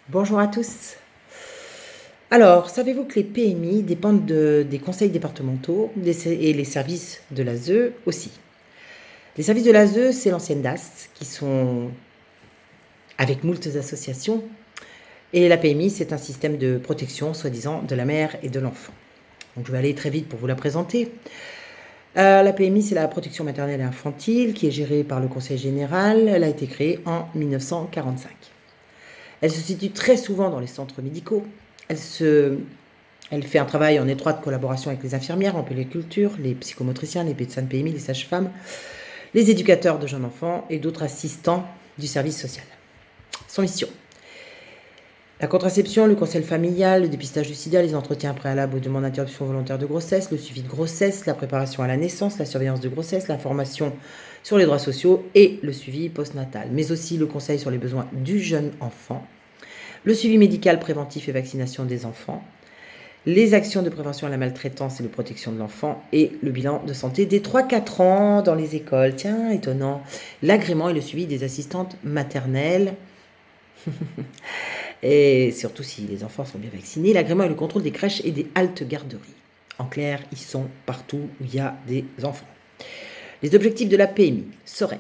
Bonjour à tous. Alors, savez-vous que les PMI dépendent des conseils départementaux et les services de l'ASE aussi? Les services de l'ASE, c'est l'ancienne DAS, qui sont avec moultes associations, et la PMI, c'est un système de protection, soi-disant, de la mère et de l'enfant. Donc, je vais aller très vite pour vous la présenter. La PMI, c'est la protection maternelle et infantile, qui est gérée par le Conseil général. Elle a été créée en 1945. Elle se situe très souvent dans les centres médicaux. Elle fait un travail en étroite collaboration avec les infirmières en puériculture, les psychomotriciens, les médecins de PMI, les sages-femmes, les éducateurs de jeunes enfants et d'autres assistants du service social. Son mission: la contraception, le conseil familial, le dépistage du sida, les entretiens préalables aux demandes d'interruption volontaire de grossesse, le suivi de grossesse, la préparation à la naissance, la surveillance de grossesse, l'information sur les droits sociaux et le suivi postnatal, mais aussi le conseil sur les besoins du jeune enfant, le suivi médical préventif et vaccination des enfants, les actions de prévention à la maltraitance et de protection de l'enfant et le bilan de santé des 3-4 ans dans les écoles. Tiens, étonnant. L'agrément et le suivi des assistantes maternelles. Et surtout si les enfants sont bien vaccinés, l'agrément et le contrôle des crèches et des haltes garderies. En clair, ils sont partout où il y a des enfants. Les objectifs de la PMI seraient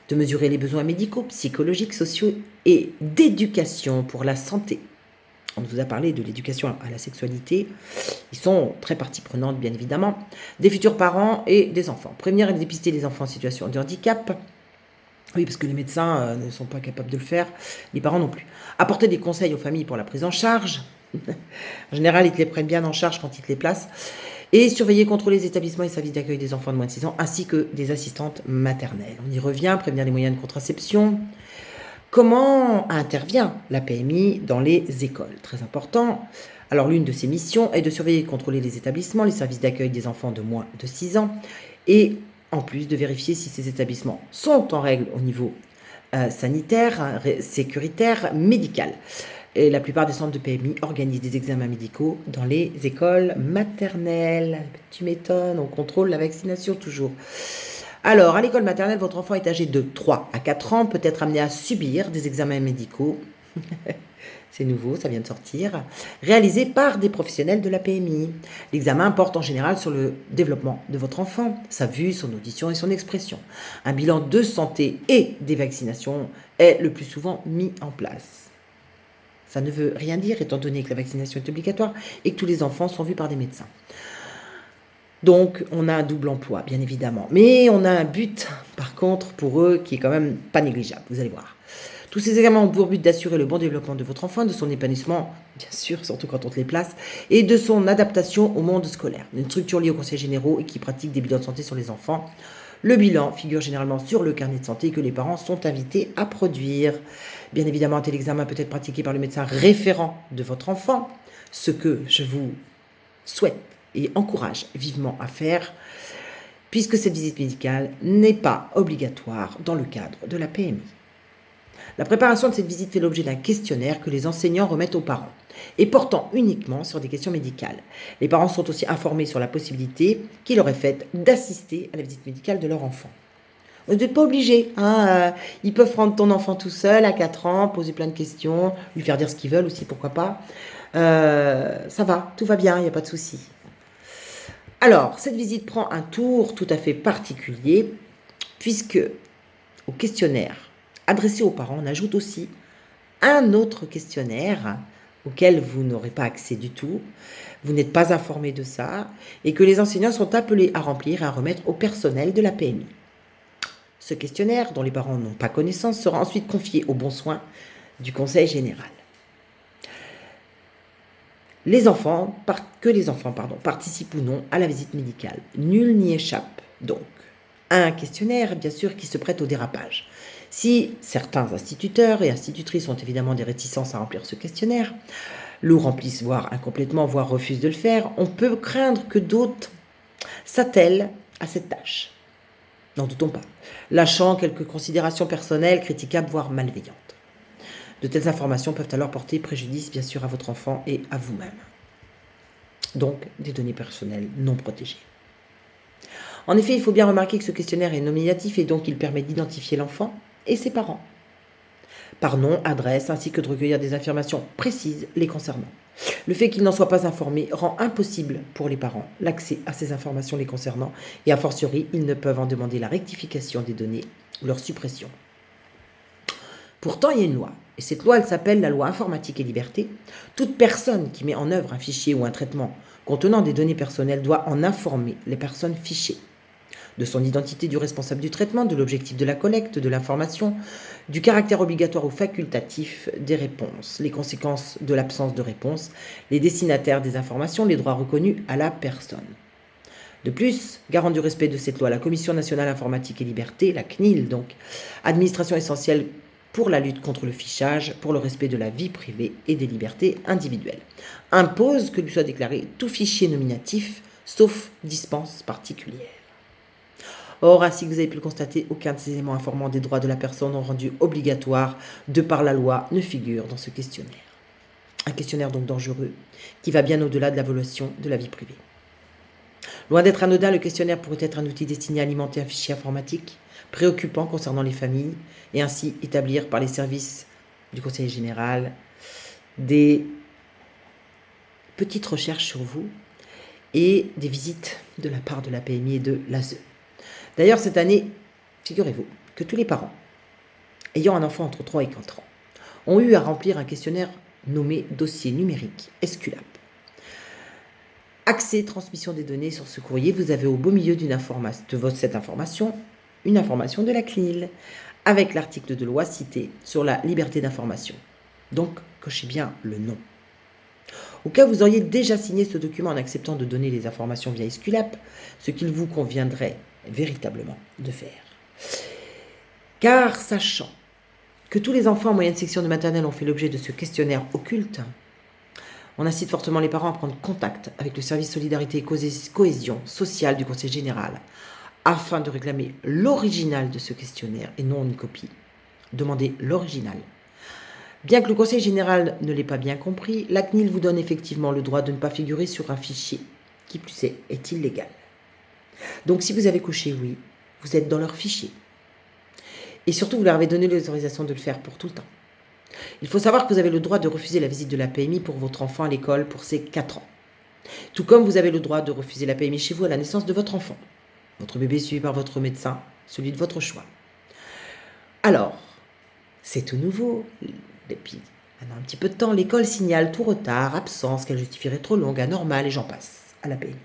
de mesurer les besoins médicaux, psychologiques, sociaux et d'éducation pour la santé. On vous a parlé de l'éducation à la sexualité. Ils sont très partie prenante, bien évidemment, des futurs parents et des enfants. Prévenir et dépister les enfants en situation de handicap. Oui, parce que les médecins ne sont pas capables de le faire, les parents non plus. Apporter des conseils aux familles pour la prise en charge. En général, ils te les prennent bien en charge quand ils te les placent. Et surveiller, contrôler les établissements et services d'accueil des enfants de moins de 6 ans, ainsi que des assistantes maternelles. On y revient, prévenir les moyens de contraception. Comment intervient la PMI dans les écoles? Très important. Alors, l'une de ses missions est de surveiller et de contrôler les établissements, les services d'accueil des enfants de moins de 6 ans, et en plus de vérifier si ces établissements sont en règle au niveau sanitaire, sécuritaire, médical. Et la plupart des centres de PMI organisent des examens médicaux dans les écoles maternelles. Tu m'étonnes, on contrôle la vaccination toujours. Alors, à l'école maternelle, votre enfant est âgé de 3 à 4 ans, peut être amené à subir des examens médicaux. C'est nouveau, ça vient de sortir, réalisés par des professionnels de la PMI. L'examen porte en général sur le développement de votre enfant, sa vue, son audition et son expression. Un bilan de santé et des vaccinations est le plus souvent mis en place. Ça ne veut rien dire étant donné que la vaccination est obligatoire et que tous les enfants sont vus par des médecins. Donc, on a un double emploi, bien évidemment. Mais on a un but, par contre, pour eux, qui est quand même pas négligeable, vous allez voir. Tous ces examens ont pour but d'assurer le bon développement de votre enfant, de son épanouissement, bien sûr, surtout quand on te les place, et de son adaptation au monde scolaire. Une structure liée aux conseils généraux et qui pratique des bilans de santé sur les enfants. Le bilan figure généralement sur le carnet de santé que les parents sont invités à produire. Bien évidemment, un tel examen peut être pratiqué par le médecin référent de votre enfant, ce que je vous souhaite et encourage vivement à faire, puisque cette visite médicale n'est pas obligatoire dans le cadre de la PMI. La préparation de cette visite fait l'objet d'un questionnaire que les enseignants remettent aux parents et portant uniquement sur des questions médicales. Les parents sont aussi informés sur la possibilité qui leur est faite d'assister à la visite médicale de leur enfant. Vous n'êtes pas obligé, hein, ils peuvent prendre ton enfant tout seul à 4 ans, poser plein de questions, lui faire dire ce qu'ils veulent aussi, pourquoi pas. Ça va, tout va bien, il n'y a pas de souci. Alors, cette visite prend un tour tout à fait particulier, puisque au questionnaire adressé aux parents, on ajoute aussi un autre questionnaire auquel vous n'aurez pas accès du tout, vous n'êtes pas informé de ça, et que les enseignants sont appelés à remplir et à remettre au personnel de la PMI. Ce questionnaire, dont les parents n'ont pas connaissance, sera ensuite confié au bon soin du Conseil général. Les enfants participent ou non à la visite médicale. Nul n'y échappe, donc. Un questionnaire, bien sûr, qui se prête au dérapage. Si certains instituteurs et institutrices ont évidemment des réticences à remplir ce questionnaire, le remplissent, voire incomplètement, voire refusent de le faire, on peut craindre que d'autres s'attellent à cette tâche. N'en doutons pas, lâchant quelques considérations personnelles, critiquables, voire malveillantes. De telles informations peuvent alors porter préjudice, bien sûr, à votre enfant et à vous-même. Donc, des données personnelles non protégées. En effet, il faut bien remarquer que ce questionnaire est nominatif et donc il permet d'identifier l'enfant et ses parents. par nom, adresse, ainsi que de recueillir des informations précises les concernant. Le fait qu'ils n'en soient pas informés rend impossible pour les parents l'accès à ces informations les concernant et a fortiori, ils ne peuvent en demander la rectification des données ou leur suppression. Pourtant, il y a une loi, et cette loi, elle s'appelle la loi informatique et liberté. Toute personne qui met en œuvre un fichier ou un traitement contenant des données personnelles doit en informer les personnes fichées de son identité du responsable du traitement, de l'objectif de la collecte, de l'information, du caractère obligatoire ou facultatif des réponses, les conséquences de l'absence de réponse, les destinataires des informations, les droits reconnus à la personne. De plus, garant du respect de cette loi, la Commission nationale informatique et liberté, la CNIL donc, administration essentielle pour la lutte contre le fichage, pour le respect de la vie privée et des libertés individuelles, impose que lui soit déclaré tout fichier nominatif, sauf dispense particulière. Or, ainsi que vous avez pu le constater, aucun de ces éléments informant des droits de la personne rendus obligatoires de par la loi ne figure dans ce questionnaire. Un questionnaire donc dangereux, qui va bien au-delà de la violation de la vie privée. Loin d'être anodin, le questionnaire pourrait être un outil destiné à alimenter un fichier informatique préoccupant concernant les familles et ainsi établir par les services du conseiller général des petites recherches sur vous et des visites de la part de la PMI et de l'ASE. D'ailleurs, cette année, figurez-vous que tous les parents ayant un enfant entre 3 et 4 ans ont eu à remplir un questionnaire nommé dossier numérique Esculap. Accès, transmission des données sur ce courrier, vous avez au beau milieu de cette information, une information de la CNIL, avec l'article de loi cité sur la liberté d'information. Donc, cochez bien le nom. Au cas où vous auriez déjà signé ce document en acceptant de donner les informations via Esculap, ce qu'il vous conviendrait véritablement de faire. Car sachant que tous les enfants en moyenne section de maternelle ont fait l'objet de ce questionnaire occulte, on incite fortement les parents à prendre contact avec le service solidarité et cohésion sociale du Conseil général afin de réclamer l'original de ce questionnaire et non une copie. Demandez l'original. Bien que le Conseil général ne l'ait pas bien compris, la CNIL vous donne effectivement le droit de ne pas figurer sur un fichier, qui plus est illégal. Donc si vous avez coché oui, vous êtes dans leur fichier. Et surtout, vous leur avez donné l'autorisation de le faire pour tout le temps. Il faut savoir que vous avez le droit de refuser la visite de la PMI pour votre enfant à l'école pour ses 4 ans. Tout comme vous avez le droit de refuser la PMI chez vous à la naissance de votre enfant. Votre bébé est suivi par votre médecin, celui de votre choix. Alors, c'est tout nouveau. Depuis maintenant un petit peu de temps, l'école signale tout retard, absence, qu'elle justifierait trop longue, anormale, et j'en passe, à la PMI.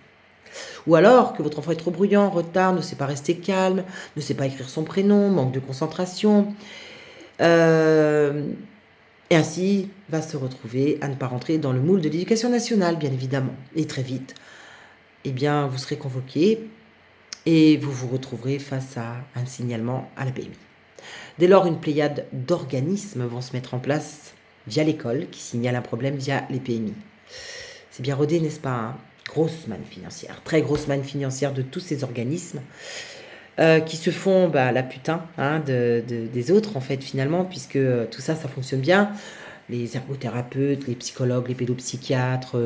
Ou alors que votre enfant est trop bruyant, retard, ne sait pas rester calme, ne sait pas écrire son prénom, manque de concentration, et ainsi va se retrouver à ne pas rentrer dans le moule de l'éducation nationale, bien évidemment. Et très vite, eh bien, vous serez convoqué et vous vous retrouverez face à un signalement à la PMI. Dès lors, une pléiade d'organismes vont se mettre en place via l'école qui signale un problème via les PMI. C'est bien rodé, n'est-ce pas, hein? Grosse manne financière, très grosse manne financière de tous ces organismes qui se font la putain des autres, en fait, finalement, puisque tout ça, ça fonctionne bien. Les ergothérapeutes, les psychologues, les pédopsychiatres,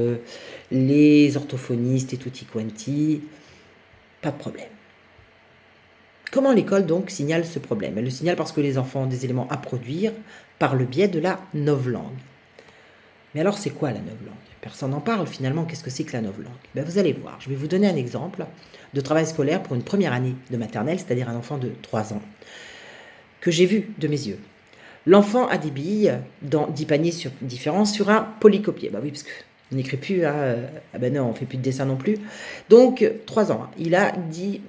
les orthophonistes et tutti quanti, pas de problème. Comment l'école, donc, signale ce problème? Elle le signale parce que les enfants ont des éléments à produire par le biais de la novlangue. Mais alors, c'est quoi la novlangue? Personne n'en parle, finalement. Qu'est-ce que c'est que la novlangue? Vous allez voir. Je vais vous donner un exemple de travail scolaire pour une première année de maternelle, c'est-à-dire un enfant de 3 ans, que j'ai vu de mes yeux. L'enfant a des billes dans 10 paniers différents sur un polycopier. Oui, parce qu'on n'écrit plus. Non, on ne fait plus de dessin non plus. Donc, 3 ans. Il a 10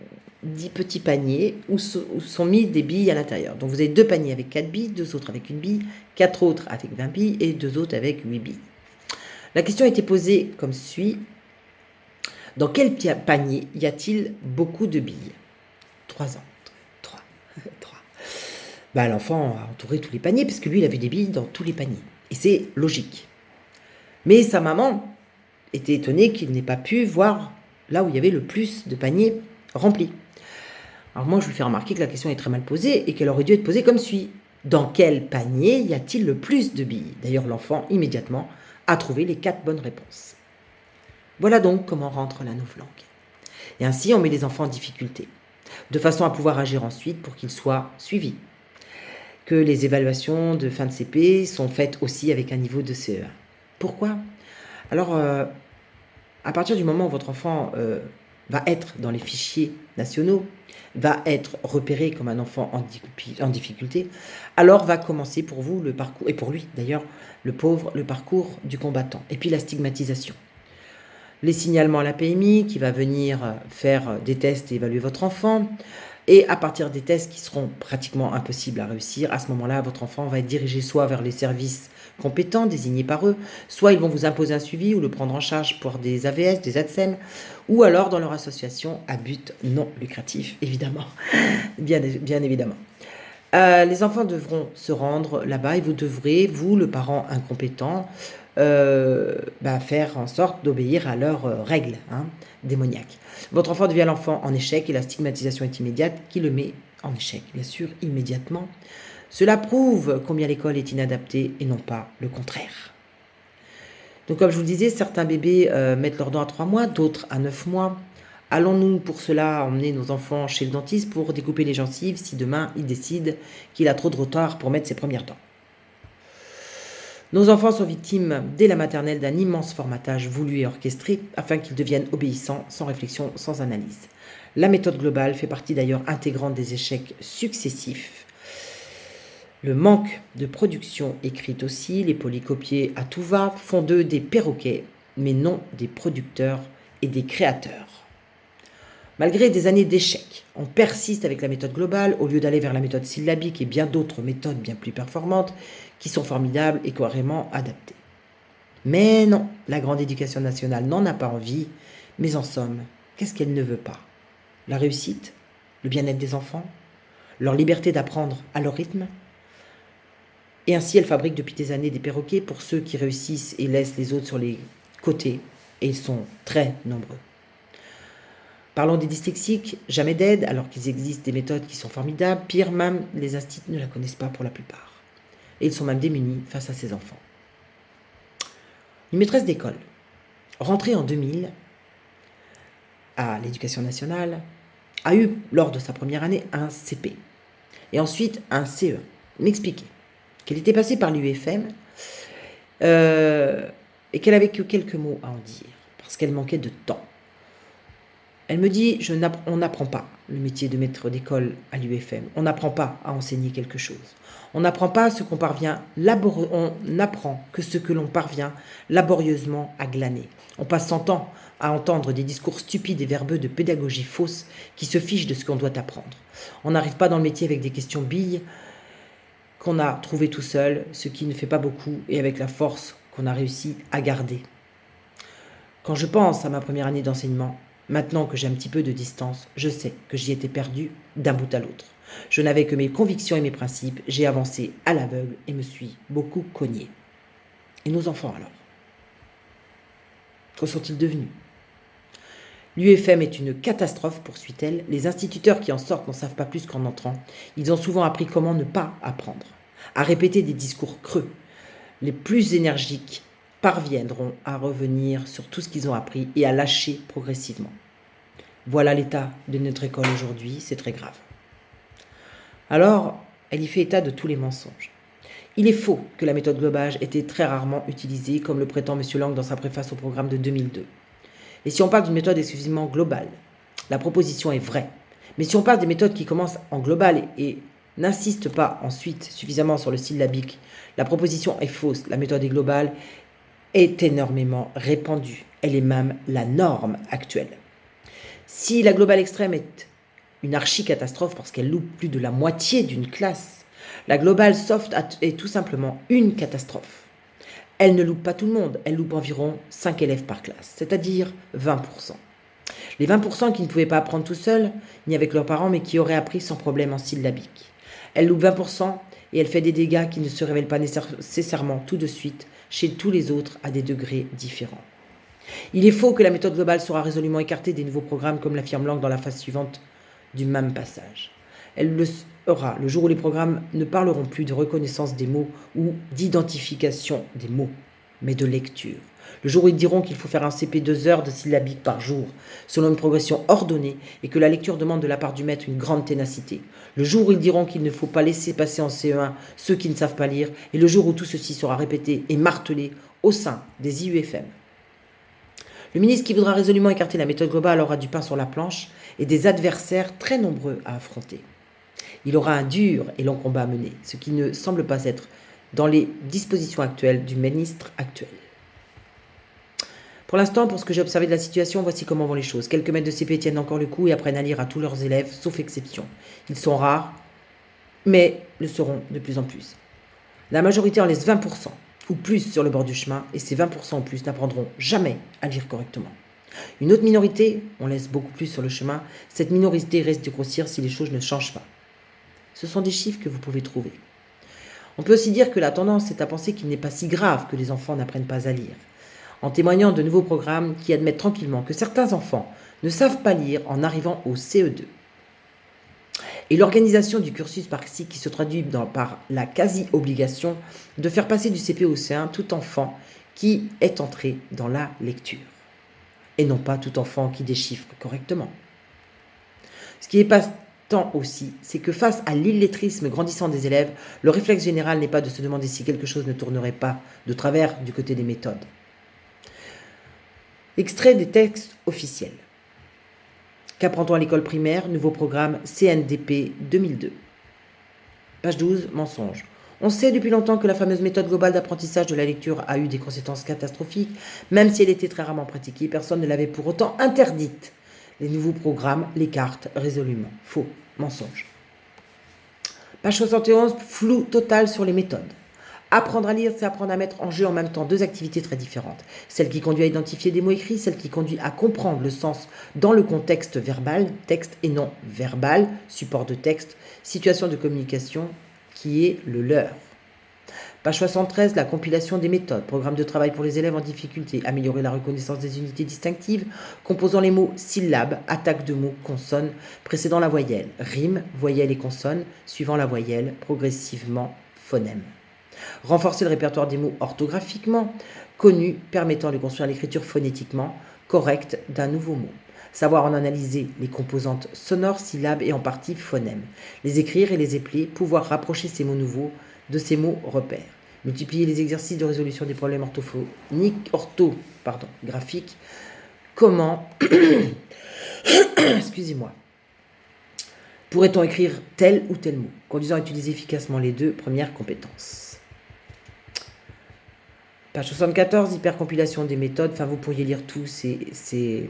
petits paniers où sont mis des billes à l'intérieur. Donc, vous avez 2 paniers avec 4 billes, 2 autres avec 1 bille, 4 autres avec 20 billes et 2 autres avec 8 billes. La question a été posée comme suit. Dans quel panier y a-t-il beaucoup de billes? 3 ans. 3. L'enfant a entouré tous les paniers, parce que lui, il avait des billes dans tous les paniers. Et c'est logique. Mais sa maman était étonnée qu'il n'ait pas pu voir là où il y avait le plus de paniers remplis. Alors moi, je lui fais remarquer que la question est très mal posée et qu'elle aurait dû être posée comme suit. Dans quel panier y a-t-il le plus de billes? D'ailleurs, l'enfant, immédiatement, a trouvé les 4 bonnes réponses. Voilà donc comment rentre la novlangue. Et ainsi, on met les enfants en difficulté, de façon à pouvoir agir ensuite pour qu'ils soient suivis. que les évaluations de fin de CP sont faites aussi avec un niveau de CE1. Pourquoi? Alors, à partir du moment où votre enfant va être dans les fichiers nationaux, va être repéré comme un enfant en difficulté, alors va commencer pour vous le parcours, et pour lui d'ailleurs, le parcours du combattant. Et puis la stigmatisation. Les signalements à la PMI qui va venir faire des tests et évaluer votre enfant. Et à partir des tests qui seront pratiquement impossibles à réussir, à ce moment-là, votre enfant va être dirigé soit vers les services compétents désignés par eux, soit ils vont vous imposer un suivi ou le prendre en charge pour des AVS, des ATSEM, ou alors dans leur association à but non lucratif, évidemment, bien évidemment. Les enfants devront se rendre là-bas et vous devrez, vous, le parent incompétent, faire en sorte d'obéir à leurs règles démoniaques. Votre enfant devient l'enfant en échec et la stigmatisation est immédiate qui le met en échec, bien sûr, immédiatement. Cela prouve combien l'école est inadaptée et non pas le contraire. Donc comme je vous le disais, certains bébés mettent leurs dents à 3 mois, d'autres à 9 mois. Allons-nous pour cela emmener nos enfants chez le dentiste pour découper les gencives si demain il décide qu'il a trop de retard pour mettre ses premières dents? Nos enfants sont victimes dès la maternelle d'un immense formatage voulu et orchestré afin qu'ils deviennent obéissants, sans réflexion, sans analyse. La méthode globale fait partie d'ailleurs intégrante des échecs successifs. Le manque de production écrite aussi, les polycopiés à tout va, font d'eux des perroquets, mais non des producteurs et des créateurs. Malgré des années d'échecs, on persiste avec la méthode globale au lieu d'aller vers la méthode syllabique et bien d'autres méthodes bien plus performantes qui sont formidables et carrément adaptées. Mais non, la grande éducation nationale n'en a pas envie, mais en somme, qu'est-ce qu'elle ne veut pas? La réussite, le bien-être des enfants, leur liberté d'apprendre à leur rythme. Et ainsi, elle fabrique depuis des années des perroquets pour ceux qui réussissent et laissent les autres sur les côtés, et ils sont très nombreux. Parlons des dyslexiques, jamais d'aide, alors qu'il existe des méthodes qui sont formidables. Pire, même les instituts ne la connaissent pas pour la plupart. Et ils sont même démunis face à ces enfants. Une maîtresse d'école, rentrée en 2000 à l'éducation nationale, a eu, lors de sa première année, un CP. Et ensuite, un CE1. M'expliquait qu'elle était passée par l'UFM et qu'elle avait que quelques mots à en dire, parce qu'elle manquait de temps. Elle me dit, on n'apprend pas le métier de maître d'école à l'UFM. On n'apprend pas à enseigner quelque chose. On n'apprend pas ce qu'on parvient, on n'apprend que ce que l'on parvient laborieusement à glaner. On passe son temps à entendre des discours stupides et verbeux de pédagogie fausse qui se fichent de ce qu'on doit apprendre. On n'arrive pas dans le métier avec des questions billes qu'on a trouvées tout seul, ce qui ne fait pas beaucoup, et avec la force qu'on a réussi à garder. Quand je pense à ma première année d'enseignement, maintenant que j'ai un petit peu de distance, je sais que j'y étais perdu d'un bout à l'autre. Je n'avais que mes convictions et mes principes, j'ai avancé à l'aveugle et me suis beaucoup cogné. Et nos enfants alors? Que sont-ils devenus? L'UFM est une catastrophe, poursuit-elle. Les instituteurs qui en sortent n'en savent pas plus qu'en entrant. Ils ont souvent appris comment ne pas apprendre, à répéter des discours creux. Les plus énergiques parviendront à revenir sur tout ce qu'ils ont appris et à lâcher progressivement. Voilà l'état de notre école aujourd'hui, c'est très grave. Alors, elle y fait état de tous les mensonges. Il est faux que la méthode globale ait été très rarement utilisée, comme le prétend M. Lang dans sa préface au programme de 2002. Et si on parle d'une méthode exclusivement globale, la proposition est vraie. Mais si on parle des méthodes qui commencent en global et n'insistent pas ensuite suffisamment sur le syllabique, la proposition est fausse, la méthode est globale, est énormément répandue. Elle est même la norme actuelle. Si la globale extrême est une archi-catastrophe parce qu'elle loupe plus de la moitié d'une classe, la globale soft est tout simplement une catastrophe. Elle ne loupe pas tout le monde, elle loupe environ 5 élèves par classe, c'est-à-dire 20%. Les 20% qui ne pouvaient pas apprendre tout seuls, ni avec leurs parents, mais qui auraient appris sans problème en syllabique. Elle loupe 20% et elle fait des dégâts qui ne se révèlent pas nécessairement tout de suite chez tous les autres à des degrés différents. Il est faux que la méthode globale sera résolument écartée des nouveaux programmes comme l'affirme Lang dans la phase suivante du même passage. Elle le sera le jour où les programmes ne parleront plus de reconnaissance des mots ou d'identification des mots. mais de lecture. Le jour où ils diront qu'il faut faire un CP 2 heures de syllabique par jour, selon une progression ordonnée, et que la lecture demande de la part du maître une grande ténacité. Le jour où ils diront qu'il ne faut pas laisser passer en CE1 ceux qui ne savent pas lire, et le jour où tout ceci sera répété et martelé au sein des IUFM. Le ministre qui voudra résolument écarter la méthode globale aura du pain sur la planche et des adversaires très nombreux à affronter. Il aura un dur et long combat à mener, ce qui ne semble pas être dans les dispositions actuelles du ministre actuel. Pour l'instant, pour ce que j'ai observé de la situation, voici comment vont les choses. Quelques maîtres de CP tiennent encore le coup et apprennent à lire à tous leurs élèves, sauf exception. Ils sont rares, mais le seront de plus en plus. La majorité en laisse 20% ou plus sur le bord du chemin, et ces 20% en plus n'apprendront jamais à lire correctement. Une autre minorité, on laisse beaucoup plus sur le chemin, cette minorité risque de grossir si les choses ne changent pas. Ce sont des chiffres que vous pouvez trouver. On peut aussi dire que la tendance est à penser qu'il n'est pas si grave que les enfants n'apprennent pas à lire, en témoignant de nouveaux programmes qui admettent tranquillement que certains enfants ne savent pas lire en arrivant au CE2. Et l'organisation du cursus par-ci qui se traduit par la quasi-obligation de faire passer du CP au C1 tout enfant qui est entré dans la lecture, et non pas tout enfant qui déchiffre correctement. Ce qui est patent aussi, c'est que face à l'illettrisme grandissant des élèves, le réflexe général n'est pas de se demander si quelque chose ne tournerait pas de travers du côté des méthodes. Extrait des textes officiels. Qu'apprend-on à l'école primaire? Nouveau programme CNDP 2002. Page 12, mensonge. On sait depuis longtemps que la fameuse méthode globale d'apprentissage de la lecture a eu des conséquences catastrophiques, même si elle était très rarement pratiquée, personne ne l'avait pour autant interdite. Les nouveaux programmes l'écartent résolument. Faux, mensonge. Page 71, flou total sur les méthodes. Apprendre à lire, c'est apprendre à mettre en jeu en même temps deux activités très différentes. Celle qui conduit à identifier des mots écrits, celle qui conduit à comprendre le sens dans le contexte verbal, texte et non verbal, support de texte, situation de communication qui est le leur. Page 73, la compilation des méthodes, programme de travail pour les élèves en difficulté, améliorer la reconnaissance des unités distinctives, composant les mots syllabes, attaque de mots, consonnes, précédant la voyelle, rime, voyelle et consonne, suivant la voyelle, progressivement, phonème. Renforcer le répertoire des mots orthographiquement connus, permettant de construire l'écriture phonétiquement correcte d'un nouveau mot. Savoir en analyser les composantes sonores, syllabes et en partie phonèmes. Les écrire et les épeler, pouvoir rapprocher ces mots nouveaux de ces mots repères. Multiplier les exercices de résolution des problèmes orthographiques. Comment excusez-moi. Pourrait-on écrire tel ou tel mot, conduisant à utiliser efficacement les deux premières compétences. Page 74, hypercompilation des méthodes. Enfin, vous pourriez lire tout, c'est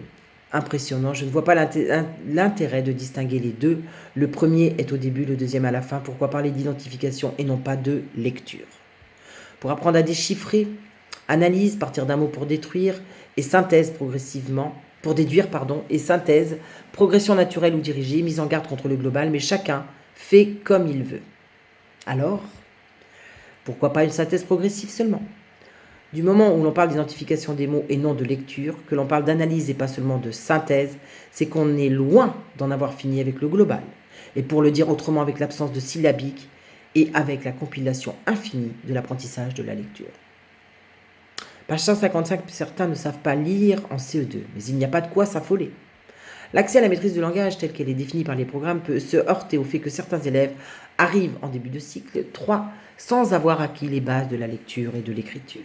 impressionnant. Je ne vois pas l'intérêt de distinguer les deux. Le premier est au début, le deuxième à la fin. Pourquoi parler d'identification et non pas de lecture? Pour apprendre à déchiffrer, analyse, partir d'un mot pour détruire, et synthèse pour déduire, et synthèse, progression naturelle ou dirigée, mise en garde contre le global, mais chacun fait comme il veut. Alors, pourquoi pas une synthèse progressive seulement? Du moment où l'on parle d'identification des mots et non de lecture, que l'on parle d'analyse et pas seulement de synthèse, c'est qu'on est loin d'en avoir fini avec le global. Et pour le dire autrement, avec l'absence de syllabique et avec la compilation infinie de l'apprentissage de la lecture. Page 155, certains ne savent pas lire en CE2, mais il n'y a pas de quoi s'affoler. L'accès à la maîtrise du langage telle qu'elle est définie par les programmes peut se heurter au fait que certains élèves arrivent en début de cycle 3 sans avoir acquis les bases de la lecture et de l'écriture.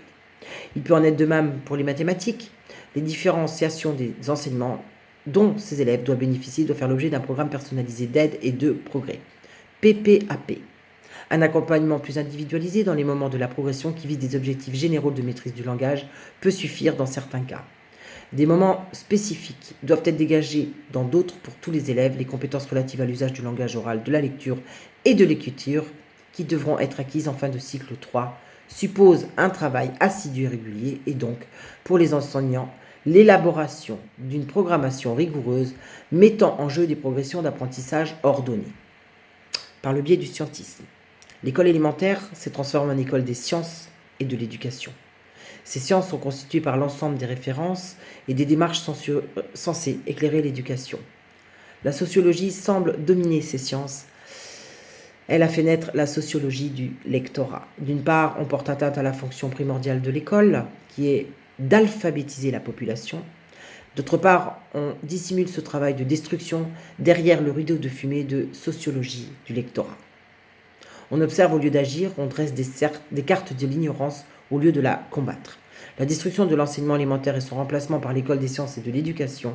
Il peut en être de même pour les mathématiques. Les différenciations des enseignements dont ces élèves doivent bénéficier doivent faire l'objet d'un programme personnalisé d'aide et de progrès. PPAP. Un accompagnement plus individualisé dans les moments de la progression qui vise des objectifs généraux de maîtrise du langage peut suffire dans certains cas. Des moments spécifiques doivent être dégagés dans d'autres pour tous les élèves. Les compétences relatives à l'usage du langage oral, de la lecture et de l'écriture qui devront être acquises en fin de cycle 3 suppose un travail assidu et régulier et donc, pour les enseignants, l'élaboration d'une programmation rigoureuse mettant en jeu des progressions d'apprentissage ordonnées. Par le biais du scientisme, l'école élémentaire s'est transformée en école des sciences et de l'éducation. Ces sciences sont constituées par l'ensemble des références et des démarches censées éclairer l'éducation. La sociologie semble dominer ces sciences Elle a fait naître la sociologie du lectorat. D'une part, on porte atteinte à la fonction primordiale de l'école, qui est d'alphabétiser la population. D'autre part, on dissimule ce travail de destruction derrière le rideau de fumée de sociologie du lectorat. On observe au lieu d'agir, on dresse des cartes de l'ignorance au lieu de la combattre. La destruction de l'enseignement élémentaire et son remplacement par l'école des sciences et de l'éducation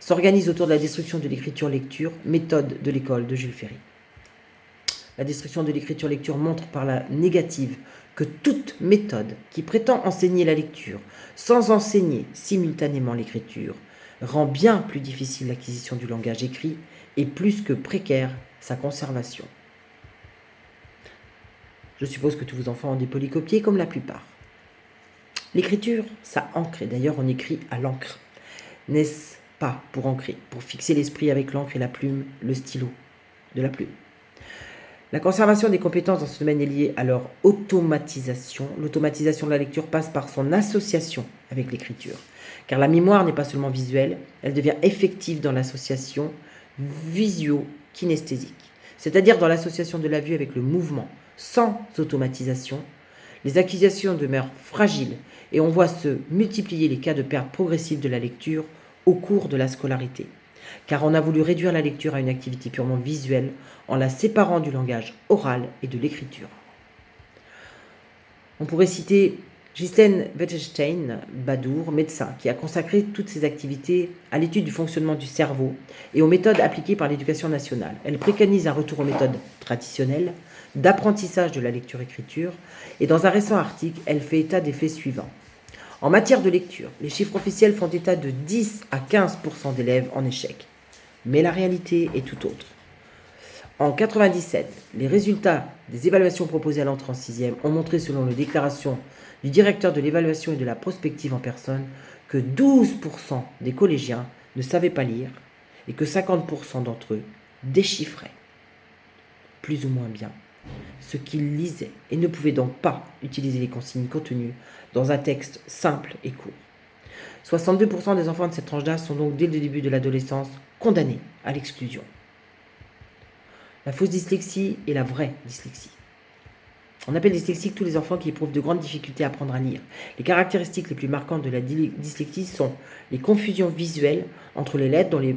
s'organise autour de la destruction de l'écriture-lecture, méthode de l'école de Jules Ferry. La destruction de l'écriture-lecture montre par la négative que toute méthode qui prétend enseigner la lecture sans enseigner simultanément l'écriture rend bien plus difficile l'acquisition du langage écrit et plus que précaire sa conservation. Je suppose que tous vos enfants ont des polycopiés comme la plupart. L'écriture, ça ancre, et d'ailleurs on écrit à l'encre. N'est-ce pas pour ancrer, pour fixer l'esprit avec l'encre et la plume, le stylo de la plume. La conservation des compétences dans ce domaine est liée à leur automatisation. L'automatisation de la lecture passe par son association avec l'écriture. Car la mémoire n'est pas seulement visuelle, elle devient effective dans l'association visio-kinesthésique. C'est-à-dire dans l'association de la vue avec le mouvement. Sans automatisation, les acquisitions demeurent fragiles et on voit se multiplier les cas de perte progressive de la lecture au cours de la scolarité. Car on a voulu réduire la lecture à une activité purement visuelle en la séparant du langage oral et de l'écriture. On pourrait citer Ghislaine Wettstein-Badour, médecin, qui a consacré toutes ses activités à l'étude du fonctionnement du cerveau et aux méthodes appliquées par l'éducation nationale. Elle préconise un retour aux méthodes traditionnelles d'apprentissage de la lecture-écriture et dans un récent article, elle fait état des faits suivants. En matière de lecture, les chiffres officiels font état de 10 à 15% d'élèves en échec. Mais la réalité est tout autre. En 1997, les résultats des évaluations proposées à l'entrée en 6e ont montré, selon les déclarations du directeur de l'évaluation et de la prospective en personne, que 12% des collégiens ne savaient pas lire et que 50% d'entre eux déchiffraient, plus ou moins bien, ce qu'ils lisaient et ne pouvaient donc pas utiliser les consignes contenues dans un texte simple et court. 62% des enfants de cette tranche d'âge sont donc dès le début de l'adolescence condamnés à l'exclusion. La fausse dyslexie et la vraie dyslexie. On appelle dyslexiques tous les enfants qui éprouvent de grandes difficultés à apprendre à lire. Les caractéristiques les plus marquantes de la dyslexie sont les confusions visuelles entre les lettres dont les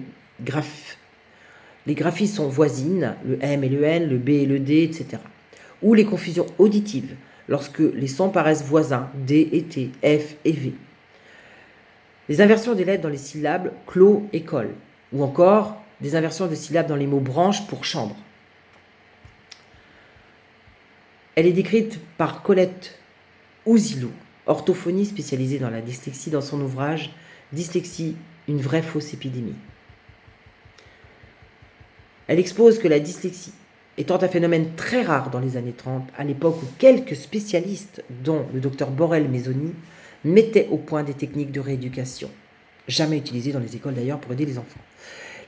graphies sont voisines, le M et le N, le B et le D, etc. Ou les confusions auditives, lorsque les sons paraissent voisins, D et T, F et V. Les inversions des lettres dans les syllabes clos et col, ou encore des inversions de syllabes dans les mots branche pour chambre. Elle est décrite par Colette Ouzilou, orthophoniste spécialisée dans la dyslexie, dans son ouvrage « Dyslexie, une vraie fausse épidémie ». Elle expose que la dyslexie, étant un phénomène très rare dans les années 30, à l'époque où quelques spécialistes, dont le docteur Borel-Mézoni, mettaient au point des techniques de rééducation, jamais utilisées dans les écoles d'ailleurs pour aider les enfants.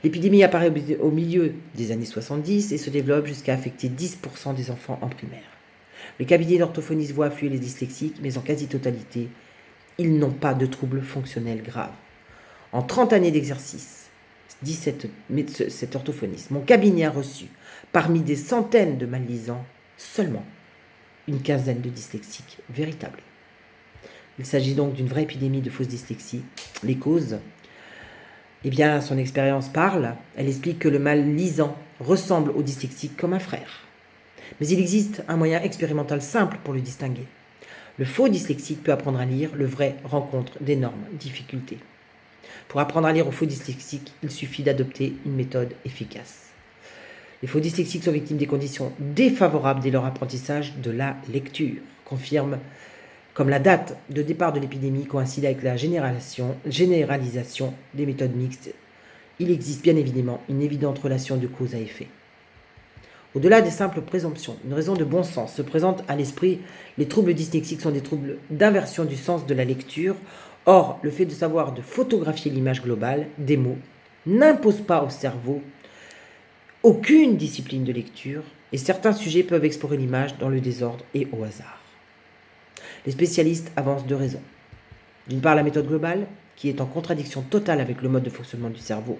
L'épidémie apparaît au milieu des années 70 et se développe jusqu'à affecter 10% des enfants en primaire. Les cabinets d'orthophonistes voient affluer les dyslexiques, mais en quasi-totalité, ils n'ont pas de troubles fonctionnels graves. En 30 années d'exercice, dit cet orthophoniste, mon cabinet a reçu, parmi des centaines de mallisants, seulement une quinzaine de dyslexiques véritables. Il s'agit donc d'une vraie épidémie de fausse dyslexie. Les causes, eh bien, son expérience parle. Elle explique que le mallisant ressemble au dyslexique comme un frère. Mais il existe un moyen expérimental simple pour le distinguer. Le faux dyslexique peut apprendre à lire, le vrai rencontre d'énormes difficultés. Pour apprendre à lire au faux dyslexique, il suffit d'adopter une méthode efficace. Les faux dyslexiques sont victimes des conditions défavorables dès leur apprentissage de la lecture, confirme comme la date de départ de l'épidémie coïncide avec la généralisation des méthodes mixtes. Il existe bien évidemment une évidente relation de cause à effet. Au-delà des simples présomptions, une raison de bon sens se présente à l'esprit. Les troubles dyslexiques sont des troubles d'inversion du sens de la lecture. Or, le fait de savoir de photographier l'image globale des mots n'impose pas au cerveau aucune discipline de lecture et certains sujets peuvent explorer l'image dans le désordre et au hasard. Les spécialistes avancent deux raisons. D'une part, la méthode globale, qui est en contradiction totale avec le mode de fonctionnement du cerveau.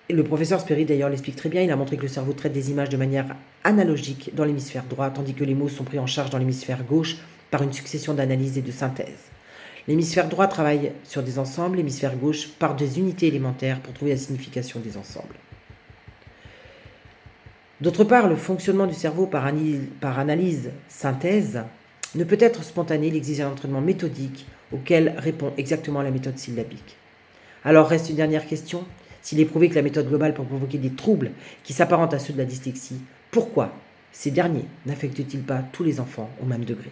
Et le professeur Sperry d'ailleurs l'explique très bien, il a montré que le cerveau traite des images de manière analogique dans l'hémisphère droit, tandis que les mots sont pris en charge dans l'hémisphère gauche par une succession d'analyses et de synthèses. L'hémisphère droit travaille sur des ensembles, l'hémisphère gauche par des unités élémentaires pour trouver la signification des ensembles. D'autre part, le fonctionnement du cerveau par analyse-synthèse ne peut être spontané, il exige un entraînement méthodique auquel répond exactement la méthode syllabique. Alors reste une dernière question. S'il est prouvé que la méthode globale peut provoquer des troubles qui s'apparentent à ceux de la dyslexie, pourquoi ces derniers n'affectent-ils pas tous les enfants au même degré?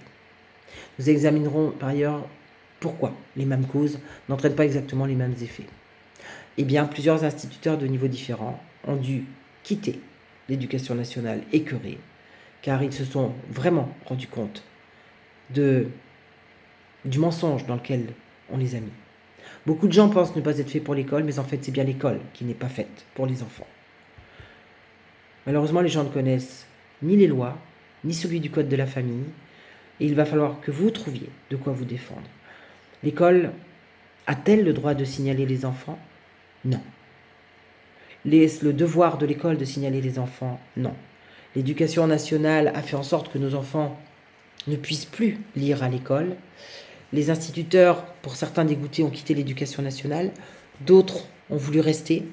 Nous examinerons par ailleurs pourquoi les mêmes causes n'entraînent pas exactement les mêmes effets. Eh bien, plusieurs instituteurs de niveaux différents ont dû quitter l'éducation nationale écœurée, car ils se sont vraiment rendus compte du mensonge dans lequel on les a mis. Beaucoup de gens pensent ne pas être faits pour l'école, mais en fait c'est bien l'école qui n'est pas faite pour les enfants. Malheureusement, les gens ne connaissent ni les lois, ni celui du code de la famille, et il va falloir que vous trouviez de quoi vous défendre. L'école a-t-elle le droit de signaler les enfants? Non. Le devoir de l'école de signaler les enfants? Non. L'éducation nationale a fait en sorte que nos enfants ne puissent plus lire à l'école. Les instituteurs, pour certains dégoûtés, ont quitté l'éducation nationale. D'autres ont voulu rester.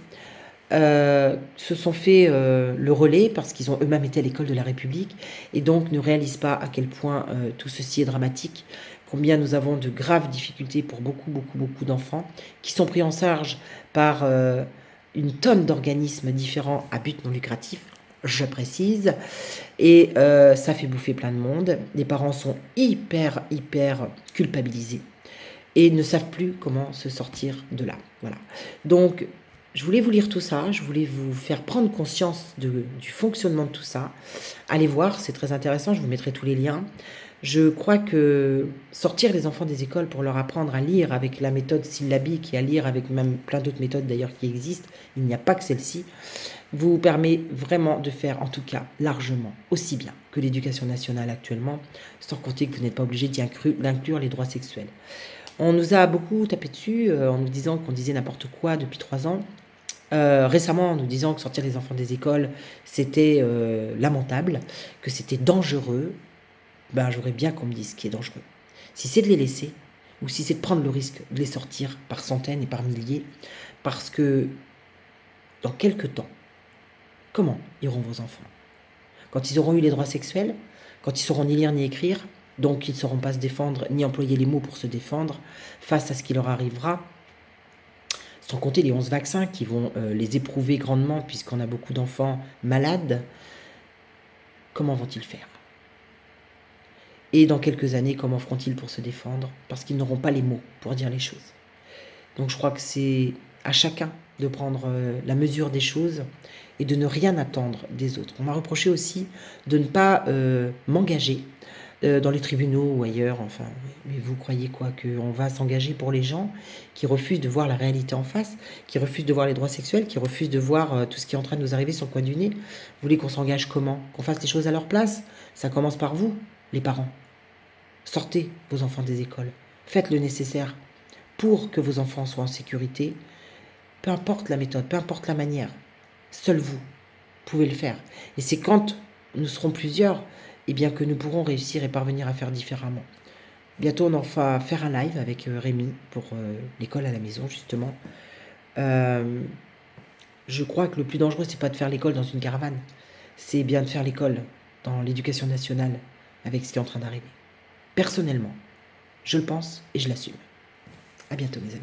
Se sont fait le relais parce qu'ils ont eux-mêmes été à l'école de la République et donc ne réalisent pas à quel point tout ceci est dramatique, combien nous avons de graves difficultés pour beaucoup d'enfants qui sont pris en charge par une tonne d'organismes différents à but non lucratif, je précise, et ça fait bouffer plein de monde. Les parents sont hyper culpabilisés et ne savent plus comment se sortir de là. Voilà. Donc, je voulais vous lire tout ça, je voulais vous faire prendre conscience du fonctionnement de tout ça. Allez voir, c'est très intéressant, je vous mettrai tous les liens. Je crois que sortir les enfants des écoles pour leur apprendre à lire avec la méthode syllabique et à lire avec même plein d'autres méthodes d'ailleurs qui existent, il n'y a pas que celle-ci, vous permet vraiment de faire en tout cas largement aussi bien que l'éducation nationale actuellement, sans compter que vous n'êtes pas obligé d'inclure les droits sexuels. On nous a beaucoup tapé dessus en nous disant qu'on disait n'importe quoi depuis 3 ans. Récemment, en nous disant que sortir les enfants des écoles, c'était lamentable, que c'était dangereux. Ben, j'aurais bien qu'on me dise ce qui est dangereux. Si c'est de les laisser, ou si c'est de prendre le risque de les sortir par centaines et par milliers, parce que dans quelques temps, comment iront vos enfants? Quand ils auront eu les droits sexuels, quand ils sauront ni lire ni écrire, donc ils ne sauront pas se défendre, ni employer les mots pour se défendre face à ce qui leur arrivera, sans compter les 11 vaccins qui vont les éprouver grandement puisqu'on a beaucoup d'enfants malades. Comment vont-ils faire? Et dans quelques années, comment feront-ils pour se défendre? Parce qu'ils n'auront pas les mots pour dire les choses. Donc je crois que c'est à chacun de prendre la mesure des choses et de ne rien attendre des autres. On m'a reproché aussi de ne pas m'engager dans les tribunaux ou ailleurs. Enfin, mais vous croyez quoi? Qu'on va s'engager pour les gens qui refusent de voir la réalité en face, qui refusent de voir les droits sexuels, qui refusent de voir tout ce qui est en train de nous arriver sur le coin du nez? Vous voulez qu'on s'engage comment? Qu'on fasse les choses à leur place? Ça commence par vous, les parents. Sortez vos enfants des écoles. Faites le nécessaire pour que vos enfants soient en sécurité. Peu importe la méthode, peu importe la manière. Seul vous pouvez le faire. Et c'est quand nous serons plusieurs, eh bien, que nous pourrons réussir et parvenir à faire différemment. Bientôt, on en va faire un live avec Rémi pour l'école à la maison, justement. Je crois que le plus dangereux, c'est pas de faire l'école dans une caravane. C'est bien de faire l'école dans l'éducation nationale avec ce qui est en train d'arriver. Personnellement, je le pense et je l'assume. À bientôt, mes amis.